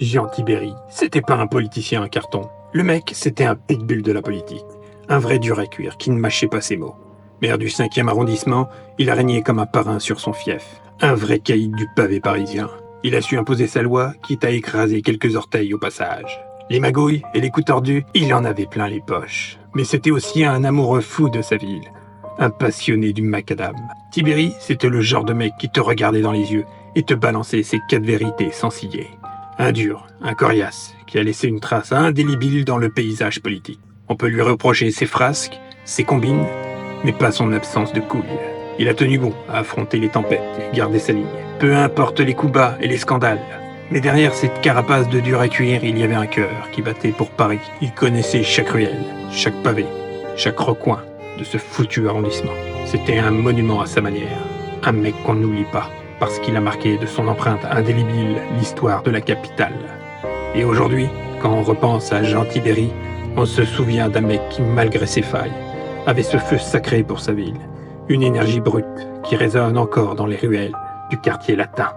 Jean Tibéri, c'était pas un politicien en carton. Le mec, c'était un pitbull de la politique. Un vrai dur à cuire qui ne mâchait pas ses mots. Maire du 5e arrondissement, il a régné comme un parrain sur son fief. Un vrai caïd du pavé parisien. Il a su imposer sa loi, quitte à écraser quelques orteils au passage. Les magouilles et les coups tordus, il en avait plein les poches. Mais c'était aussi un amoureux fou de sa ville. Un passionné du macadam. Tibéri, c'était le genre de mec qui te regardait dans les yeux et te balançait ses 4 vérités sans ciller. Un dur, un coriace, qui a laissé une trace indélébile dans le paysage politique. On peut lui reprocher ses frasques, ses combines, mais pas son absence de couilles. Il a tenu bon à affronter les tempêtes et garder sa ligne. Peu importe les coups bas et les scandales. Mais derrière cette carapace de dur à cuire, il y avait un cœur qui battait pour Paris. Il connaissait chaque ruelle, chaque pavé, chaque recoin de ce foutu arrondissement. C'était un monument à sa manière. Un mec qu'on n'oublie pas, parce qu'il a marqué de son empreinte indélébile l'histoire de la capitale. Et aujourd'hui, quand on repense à Jean Tibéri, on se souvient d'un mec qui, malgré ses failles, avait ce feu sacré pour sa ville, une énergie brute qui résonne encore dans les ruelles du quartier latin.